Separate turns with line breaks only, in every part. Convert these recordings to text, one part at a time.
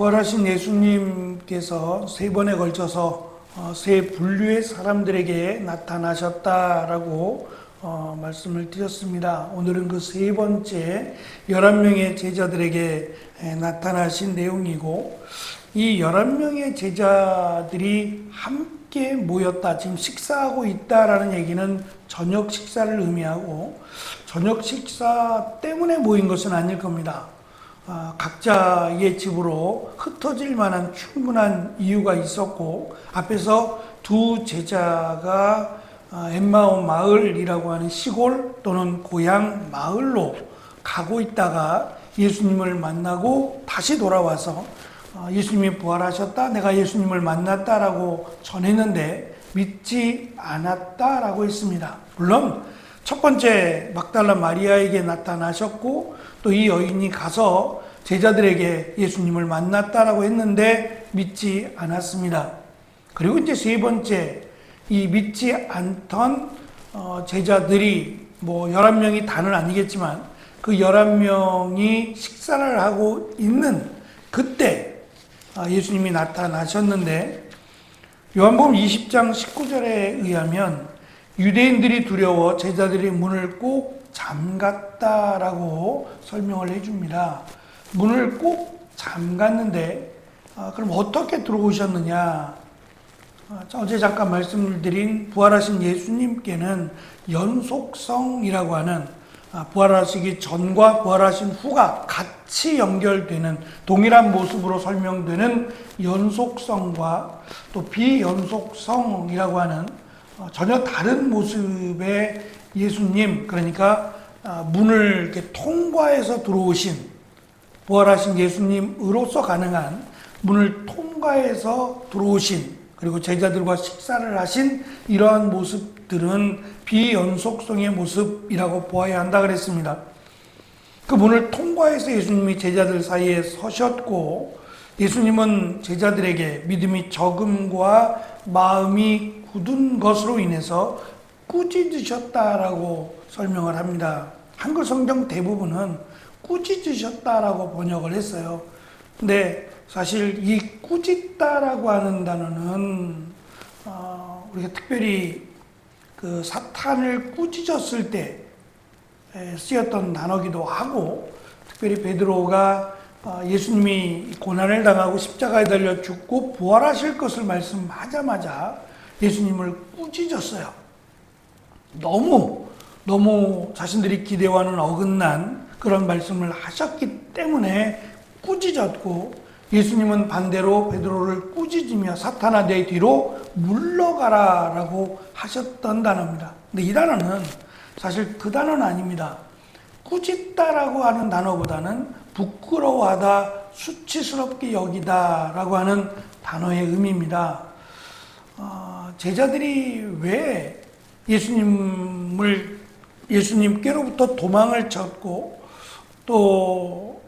부활하신 예수님께서 세 번에 걸쳐서 세 분류의 사람들에게 나타나셨다라고 말씀을 드렸습니다. 오늘은 그 세 번째 11명의 제자들에게 나타나신 내용이고, 이 11명의 제자들이 함께 모였다, 지금 식사하고 있다라는 얘기는 저녁 식사를 의미하고, 저녁 식사 때문에 모인 것은 아닐 겁니다. 각자의 집으로 흩어질 만한 충분한 이유가 있었고, 앞에서 두 제자가 엠마오 마을이라고 하는 시골 또는 고향 마을로 가고 있다가 예수님을 만나고 다시 돌아와서 예수님이 부활하셨다, 내가 예수님을 만났다라고 전했는데 믿지 않았다라고 했습니다. 물론 첫 번째 막달라 마리아에게 나타나셨고, 또 이 여인이 가서 제자들에게 예수님을 만났다라고 했는데 믿지 않았습니다. 그리고 이제 세 번째, 이 믿지 않던 제자들이 11명이 다는 아니겠지만 그 11명이 식사를 하고 있는 그때 예수님이 나타나셨는데, 요한복음 20장 19절에 의하면 유대인들이 두려워 제자들이 문을 꼭 잠갔다라고 설명을 해줍니다. 문을 꼭 잠갔는데 그럼 어떻게 들어오셨느냐? 어제 잠깐 말씀을 드린 부활하신 예수님께는 연속성이라고 하는, 부활하시기 전과 부활하신 후가 같이 연결되는 동일한 모습으로 설명되는 연속성과 또 비연속성이라고 하는 전혀 다른 모습의 예수님, 그러니까 문을 이렇게 통과해서 들어오신 부활하신 예수님으로서 가능한 문을 통과해서 들어오신, 그리고 제자들과 식사를 하신 이러한 모습들은 비연속성의 모습이라고 보아야 한다 그랬습니다. 그 문을 통과해서 예수님이 제자들 사이에 서셨고, 예수님은 제자들에게 믿음이 적음과 마음이 굳은 것으로 인해서 꾸짖으셨다라고 설명을 합니다. 한글 성경 대부분은 꾸짖으셨다라고 번역을 했어요. 근데 사실 이 꾸짖다라고 하는 단어는 우리가 특별히 그 사탄을 꾸짖었을 때 쓰였던 단어기도 하고, 특별히 베드로가 예수님이 고난을 당하고 십자가에 달려 죽고 부활하실 것을 말씀하자마자 예수님을 꾸짖었어요. 너무 자신들이 기대와는 어긋난 그런 말씀을 하셨기 때문에 꾸짖었고, 예수님은 반대로 베드로를 꾸짖으며 사탄아 내 뒤로 물러가라 라고 하셨던 단어입니다. 근데 이 단어는 사실 그 단어는 아닙니다. 꾸짖다라고 하는 단어보다는 부끄러워하다, 수치스럽게 여기다 라고 하는 단어의 의미입니다. 제자들이 왜 예수님께로부터 도망을 쳤고, 또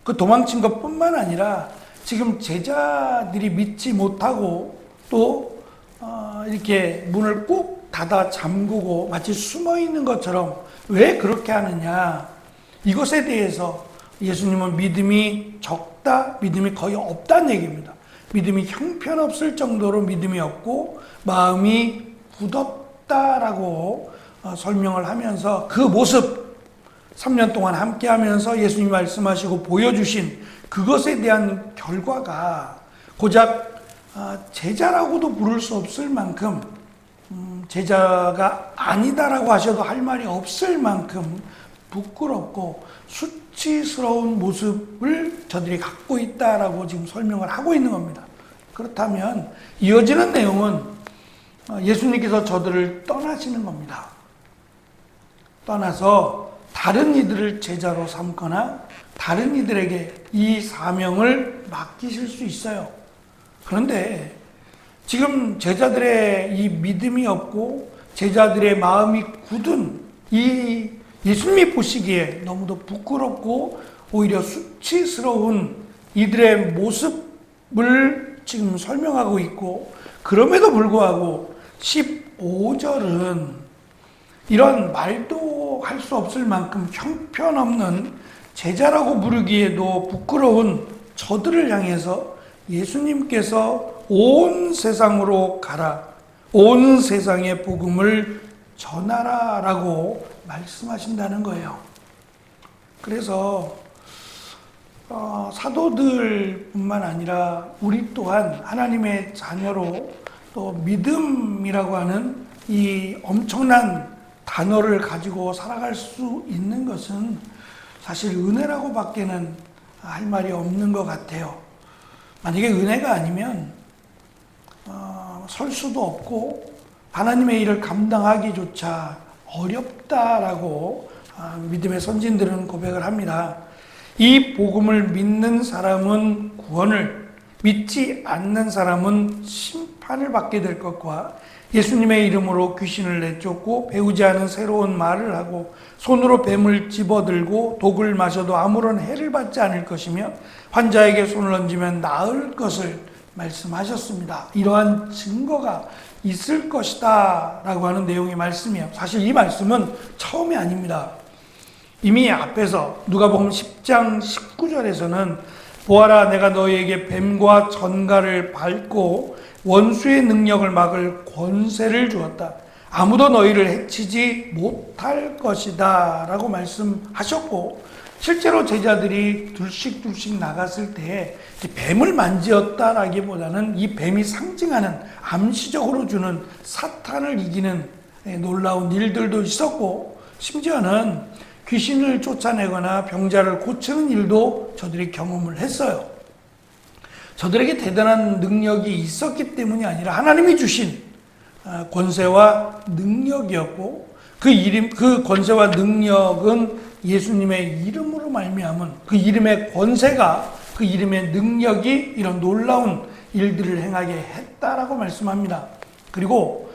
그 도망친 것 뿐만 아니라 지금 제자들이 믿지 못하고 또 이렇게 문을 꼭 닫아 잠그고 마치 숨어 있는 것처럼 왜 그렇게 하느냐, 이것에 대해서 예수님은 믿음이 적다, 믿음이 거의 없다는 얘기입니다. 믿음이 형편없을 정도로 믿음이 없고 마음이 굳었다라고 설명을 하면서, 그 모습 3년 동안 함께 하면서 예수님이 말씀하시고 보여주신 그것에 대한 결과가 고작 제자라고도 부를 수 없을 만큼, 제자가 아니다라고 하셔도 할 말이 없을 만큼 부끄럽고 수치스러운 모습을 저들이 갖고 있다라고 지금 설명을 하고 있는 겁니다. 그렇다면 이어지는 내용은 예수님께서 저들을 떠나시는 겁니다. 떠나서 다른 이들을 제자로 삼거나 다른 이들에게 이 사명을 맡기실 수 있어요. 그런데 지금 제자들의 이 믿음이 없고 제자들의 마음이 굳은 이 예수님이 보시기에 너무도 부끄럽고 오히려 수치스러운 이들의 모습을 지금 설명하고 있고, 그럼에도 불구하고 15절은 이런 말도 할 수 없을 만큼 형편없는, 제자라고 부르기에도 부끄러운 저들을 향해서 예수님께서 온 세상으로 가라, 온 세상의 복음을 전하라 라고 말씀하신다는 거예요. 그래서 사도들뿐만 아니라 우리 또한 하나님의 자녀로 또 믿음이라고 하는 이 엄청난 단어를 가지고 살아갈 수 있는 것은 사실 은혜라고 밖에는 할 말이 없는 것 같아요. 만약에 은혜가 아니면 설 수도 없고 하나님의 일을 감당하기조차 어렵다라고 믿음의 선진들은 고백을 합니다. 이 복음을 믿는 사람은 구원을, 믿지 않는 사람은 심판을 받게 될 것과 예수님의 이름으로 귀신을 내쫓고 배우지 않은 새로운 말을 하고 손으로 뱀을 집어들고 독을 마셔도 아무런 해를 받지 않을 것이며 환자에게 손을 얹으면 나을 것을 말씀하셨습니다. 이러한 증거가 있을 것이다 라고 하는 내용의 말씀이에요. 사실 이 말씀은 처음이 아닙니다. 이미 앞에서 누가복음 10장 19절에서는 보아라, 내가 너희에게 뱀과 전갈을 밟고 원수의 능력을 막을 권세를 주었다. 아무도 너희를 해치지 못할 것이다 라고 말씀하셨고, 실제로 제자들이 둘씩 나갔을 때 뱀을 만지었다라기보다는 이 뱀이 상징하는, 암시적으로 주는 사탄을 이기는 놀라운 일들도 있었고, 심지어는 귀신을 쫓아내거나 병자를 고치는 일도 저들이 경험을 했어요. 저들에게 대단한 능력이 있었기 때문이 아니라 하나님이 주신 권세와 능력이었고, 그 권세와 능력은 예수님의 이름으로 말미암은 그 이름의 권세가, 그 이름의 능력이 이런 놀라운 일들을 행하게 했다라고 말씀합니다. 그리고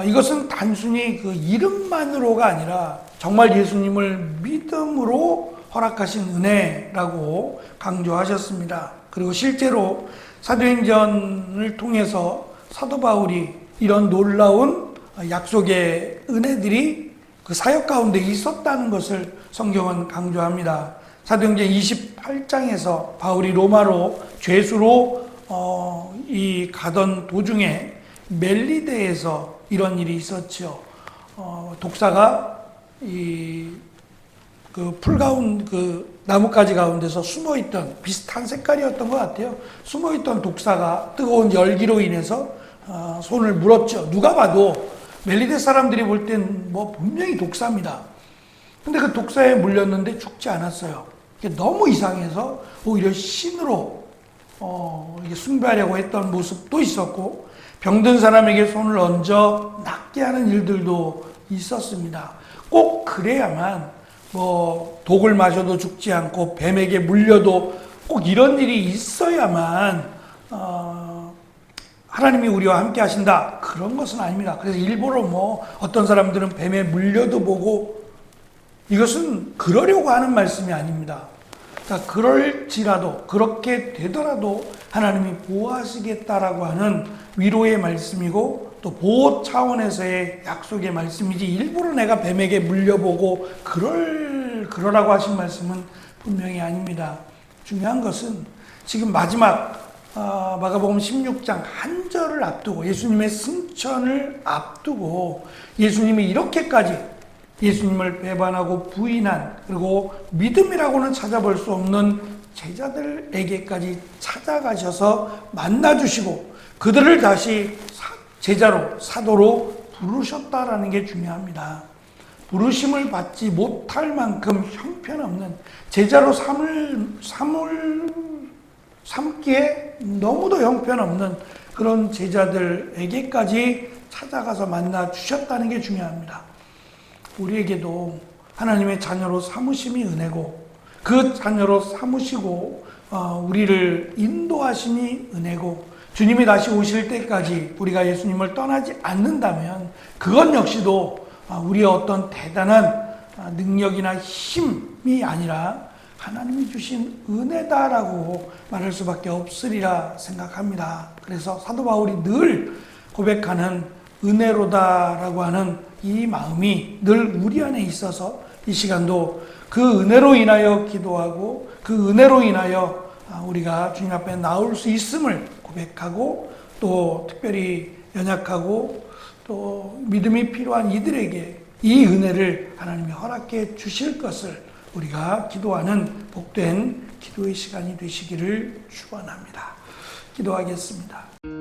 이것은 단순히 그 이름만으로가 아니라 정말 예수님을 믿음으로 허락하신 은혜라고 강조하셨습니다. 그리고 실제로 사도행전을 통해서 사도 바울이 이런 놀라운 약속의 은혜들이 그 사역 가운데 있었다는 것을 성경은 강조합니다. 사도행전 28장에서 바울이 로마로 죄수로 가던 도중에 멜리데에서 이런 일이 있었죠. 독사가 그 나뭇가지 가운데서 숨어있던, 비슷한 색깔이었던 것 같아요. 숨어있던 독사가 뜨거운 열기로 인해서 손을 물었죠. 누가 봐도 멜리데 사람들이 볼 땐 분명히 독사입니다. 근데 그 독사에 물렸는데 죽지 않았어요. 너무 이상해서 오히려 신으로 숭배하려고 했던 모습도 있었고, 병든 사람에게 손을 얹어 낫게 하는 일들도 있었습니다. 꼭 그래야만 독을 마셔도 죽지 않고 뱀에게 물려도 꼭 이런 일이 있어야만 하나님이 우리와 함께 하신다, 그런 것은 아닙니다. 그래서 일부러 어떤 사람들은 뱀에 물려도 보고, 이것은 그러려고 하는 말씀이 아닙니다. 그러니까 그럴지라도, 그렇게 되더라도 하나님이 보호하시겠다라고 하는 위로의 말씀이고, 또 보호 차원에서의 약속의 말씀이지, 일부러 내가 뱀에게 물려보고 그러라고 하신 말씀은 분명히 아닙니다. 중요한 것은 지금 마지막 마가복음 16장 한 절을 앞두고, 예수님의 승천을 앞두고 예수님이 이렇게까지 예수님을 배반하고 부인한, 그리고 믿음이라고는 찾아볼 수 없는 제자들에게까지 찾아가셔서 만나주시고 그들을 다시 제자로, 사도로 부르셨다라는 게 중요합니다. 부르심을 받지 못할 만큼 형편없는, 제자로 삼기에 너무도 형편없는 그런 제자들에게까지 찾아가서 만나 주셨다는 게 중요합니다. 우리에게도 하나님의 자녀로 삼으심이 은혜고, 그 자녀로 삼으시고 우리를 인도하심이 은혜고, 주님이 다시 오실 때까지 우리가 예수님을 떠나지 않는다면 그것 역시도 우리의 어떤 대단한 능력이나 힘이 아니라 하나님이 주신 은혜다라고 말할 수밖에 없으리라 생각합니다. 그래서 사도 바울이 늘 고백하는 은혜로다라고 하는 이 마음이 늘 우리 안에 있어서 이 시간도 그 은혜로 인하여 기도하고, 그 은혜로 인하여 우리가 주님 앞에 나올 수 있음을 고백하고 또 특별히 연약하고 또 믿음이 필요한 이들에게 이 은혜를 하나님이 허락해 주실 것을 우리가 기도하는 복된 기도의 시간이 되시기를 축원합니다. 기도하겠습니다.